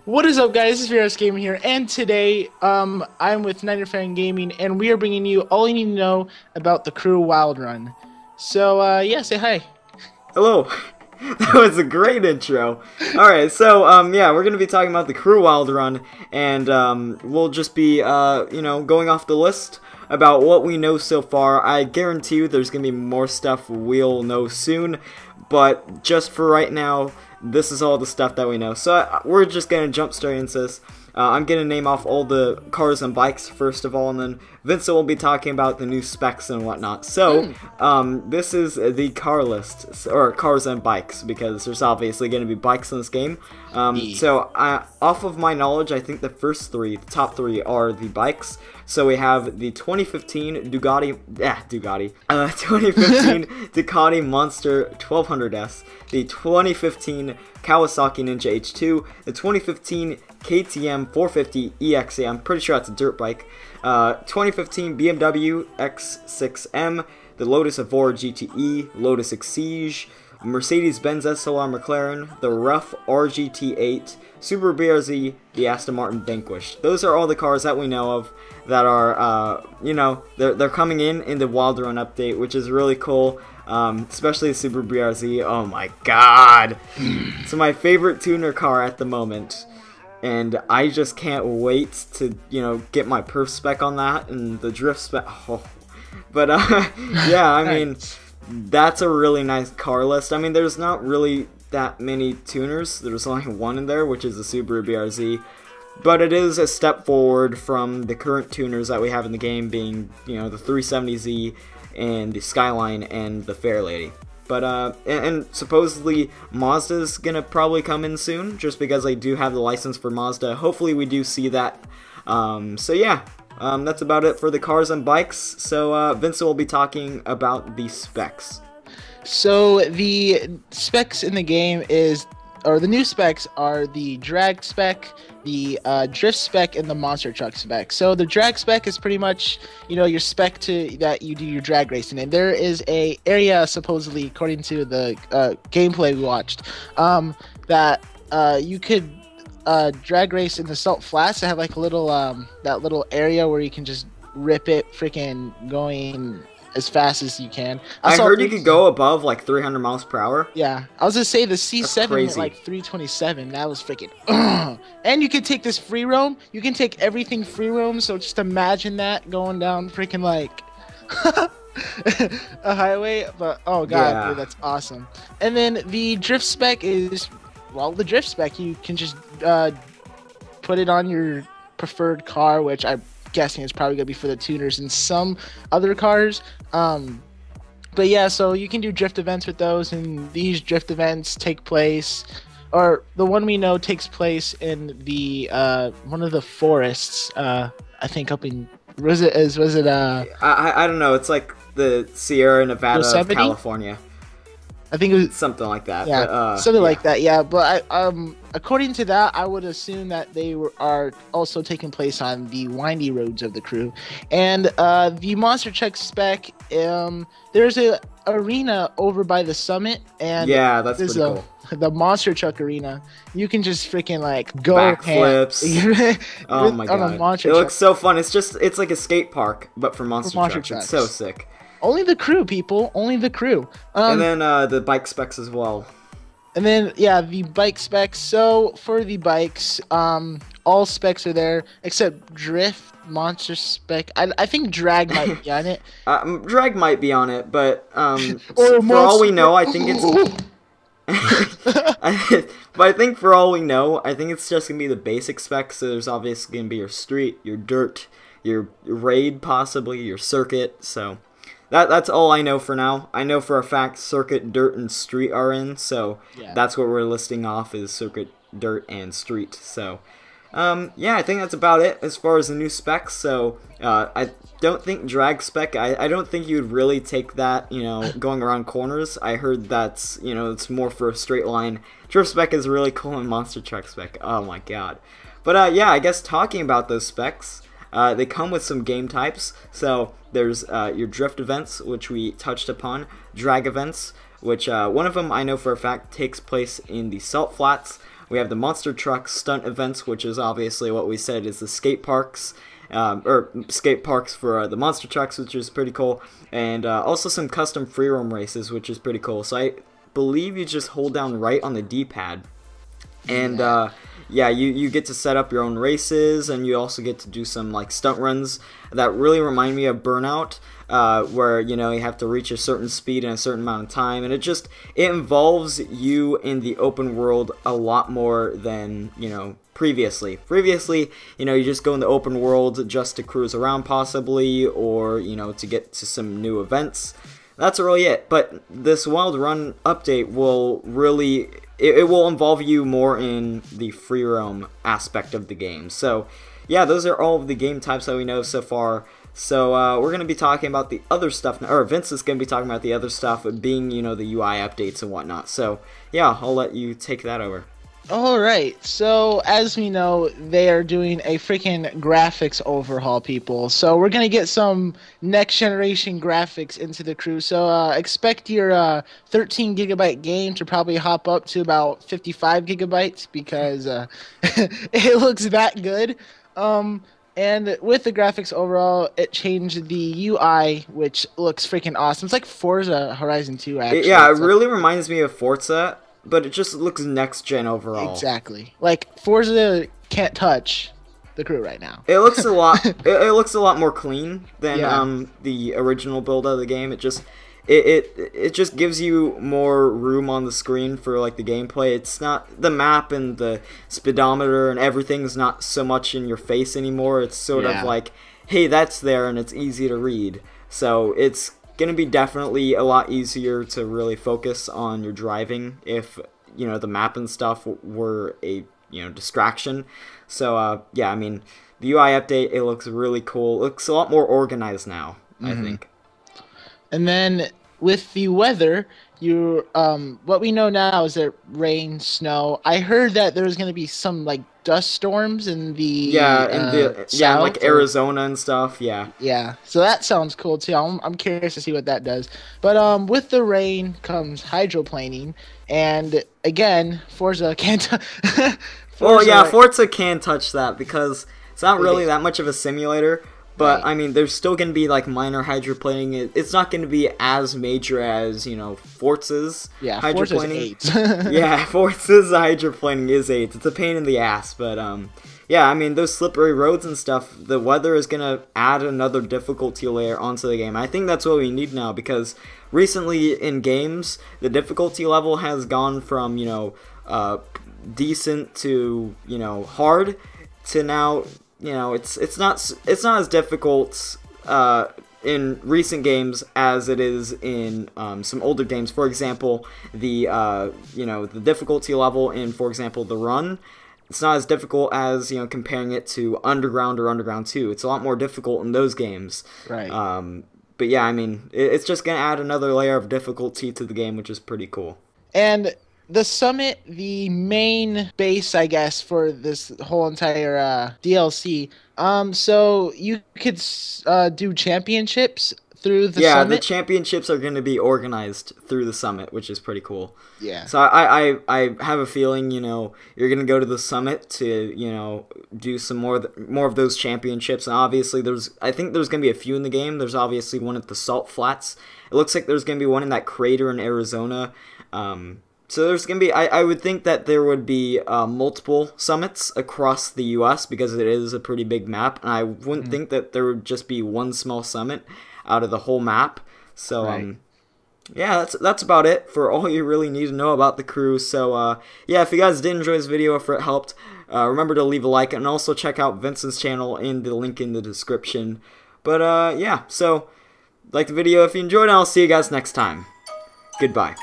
What is up, guys? This is Virus Gaming here, and today, I'm with Niner Fan Gaming, and we are bringing you all you need to know about the Crew Wild Run. So, yeah, say hi. Hello. That was a great intro. Alright, so, yeah, we're gonna be talking about the Crew Wild Run, and, we'll just be, going off the list about what we know so far. I guarantee you there's gonna be more stuff we'll know soon, but just for right now, this is all the stuff that we know. So we're just gonna jump straight into this. I'm gonna name off all the cars and bikes first of all, and then Vincent will be talking about the new specs and whatnot. So this is the car list, or cars and bikes, because there's obviously gonna be bikes in this game. So off of my knowledge, I think the top three are the bikes. So we have the 2015 2015 Ducati Monster 1200S, the 2015 Kawasaki Ninja H2, the 2015 KTM 450 EXA, I'm pretty sure that's a dirt bike, 2015 BMW X6M, the Lotus Evora GTE, Lotus Exige, Mercedes-Benz SLR McLaren, the Rough RGT8, Subaru BRZ, the Aston Martin Vanquish. Those are all the cars that we know of that are, they're coming in the Wild Run update, which is really cool. Especially the Subaru BRZ. Oh my god! It's my favorite tuner car at the moment, and I just can't wait to, get my perf spec on that and the drift spec. Oh. But yeah, I mean, that's a really nice car list. I mean, there's not really that many tuners. There's only one in there, which is the Subaru BRZ. But it is a step forward from the current tuners that we have in the game, being, the 370Z and the Skyline and the Fairlady. But, and supposedly Mazda's gonna probably come in soon, just because I do have the license for Mazda. Hopefully we do see that. So yeah, that's about it for the cars and bikes. So, Vincent will be talking about the specs. So, the specs in the game the new specs are the drag spec, the drift spec, and the monster truck spec. So the drag spec is pretty much, your spec that you do your drag racing in. There is a area, supposedly, according to the gameplay we watched, that you could drag race in the salt flats. They have like a little that little area where you can just rip it, freaking going as fast as you can. I heard you could go above like 300 miles per hour. Yeah, I was gonna say the C7 went like 327. That was freaking. And you can take this free roam. You can take everything free roam. So just imagine that going down freaking like a highway. But oh god, yeah. Dude, that's awesome. And then the drift spec is, well, the drift spec you can just put it on your preferred car, which I'm guessing is probably gonna be for the tuners and some other cars. But yeah, so you can do drift events with those, and these drift events take place, or the one we know takes place in the one of the forests. I think up in I don't know. It's like the Sierra Nevada of California. I think it was something like that. Yeah, but, something like that. Yeah, but according to that, I would assume that they are also taking place on the windy roads of the Crew. And the monster truck spec, there's a arena over by the summit, and yeah, that's pretty cool. The monster truck arena. You can just freaking like go backflips. Oh my god, it looks so fun. It's like a skate park, but for monster trucks. It's so sick. Only the Crew, people. Only the Crew. And then the bike specs as well. And then, yeah, the bike specs. So, for the bikes, all specs are there except drift, monster spec. I think drag might be on it. Drag might be on it, but for all we know, I think it's... But I think for all we know, I think it's just going to be the basic specs. So there's obviously going to be your street, your dirt, your raid, possibly, your circuit, so... That's all I know for now. I know for a fact circuit, dirt, and street are in, so yeah. That's what we're listing off is circuit, dirt, and street. So, yeah, I think that's about it as far as the new specs. So, I don't think drag spec, I don't think you'd really take that, going around corners. I heard that's, it's more for a straight line. Drift spec is really cool, and monster truck spec, oh my god. But, yeah, I guess talking about those specs, they come with some game types. So there's your drift events, which we touched upon, drag events, which one of them I know for a fact takes place in the salt flats, We have the monster truck stunt events, which is obviously what we said is the skate parks. Or skate parks for the monster trucks, which is pretty cool, and also some custom free roam races, which is pretty cool. So I believe you just hold down right on the D-pad, and yeah, you get to set up your own races, and you also get to do some like stunt runs that really remind me of Burnout, where you have to reach a certain speed in a certain amount of time, and it involves you in the open world a lot more than previously. Previously, you just go in the open world just to cruise around possibly, or to get to some new events. That's really it. But this Wild Run update will really it will involve you more in the free roam aspect of the game. So yeah, those are all of the game types that we know so far. So we're going to be talking about the other stuff, or Vince is going to be talking about the other stuff, being the UI updates and whatnot. So yeah, I'll let you take that over. Alright, so as we know, they are doing a freaking graphics overhaul, people. So we're going to get some next generation graphics into the crew. So expect your 13 gigabyte game to probably hop up to about 55 gigabytes because it looks that good. And with the graphics overall, it changed the UI, which looks freaking awesome. It's like Forza Horizon 2, actually. Yeah, it really reminds me of Forza, but it just looks next gen overall. Exactly. Like Forza can't touch the crew right now. It looks a lot. it looks a lot more clean than the original build of the game. It just gives you more room on the screen for like the gameplay. It's not the map and the speedometer and everything's not so much in your face anymore. It's sort of like, hey, that's there and it's easy to read. So it's going to be definitely a lot easier to really focus on your driving if the map and stuff were a distraction. So yeah, I mean, the UI update, it looks really cool. It looks a lot more organized now, I think. And then with the weather, what we know now is that rain, snow. I heard that there's going to be some like dust storms in the south, like Arizona and stuff. Yeah. So that sounds cool too. I'm curious to see what that does. But with the rain comes hydroplaning, and again, Forza can't. Forza can touch that because it's not really that much of a simulator. But, I mean, there's still going to be, like, minor hydroplaning. It's not going to be as major as, Forza's hydroplaning. Forza's 8. Yeah, Forza's hydroplaning is 8. It's a pain in the ass. But, yeah, I mean, those slippery roads and stuff, the weather is going to add another difficulty layer onto the game. I think that's what we need now because recently in games, the difficulty level has gone from, decent to, hard to now... it's not as difficult in recent games as it is in some older games. For example, the difficulty level in, for example, The Run, it's not as difficult as comparing it to Underground or Underground 2. It's a lot more difficult in those games. Right. But yeah, I mean, it's just gonna add another layer of difficulty to the game, which is pretty cool. And the summit, the main base, I guess, for this whole entire DLC. So you could do championships through the summit. Yeah, the championships are going to be organized through the summit, which is pretty cool. Yeah. So I have a feeling, you're going to go to the summit to, do some more of those championships. And obviously I think there's going to be a few in the game. There's obviously one at the Salt Flats. It looks like there's going to be one in that crater in Arizona. So there's going to be, I would think that there would be multiple summits across the U.S. because it is a pretty big map, and I wouldn't think that there would just be one small summit out of the whole map. So, yeah, that's about it for all you really need to know about the crew. So, yeah, if you guys did enjoy this video, if it helped, remember to leave a like, and also check out Vincent's channel in the link in the description. But, yeah, so, like the video if you enjoyed, and I'll see you guys next time. Goodbye.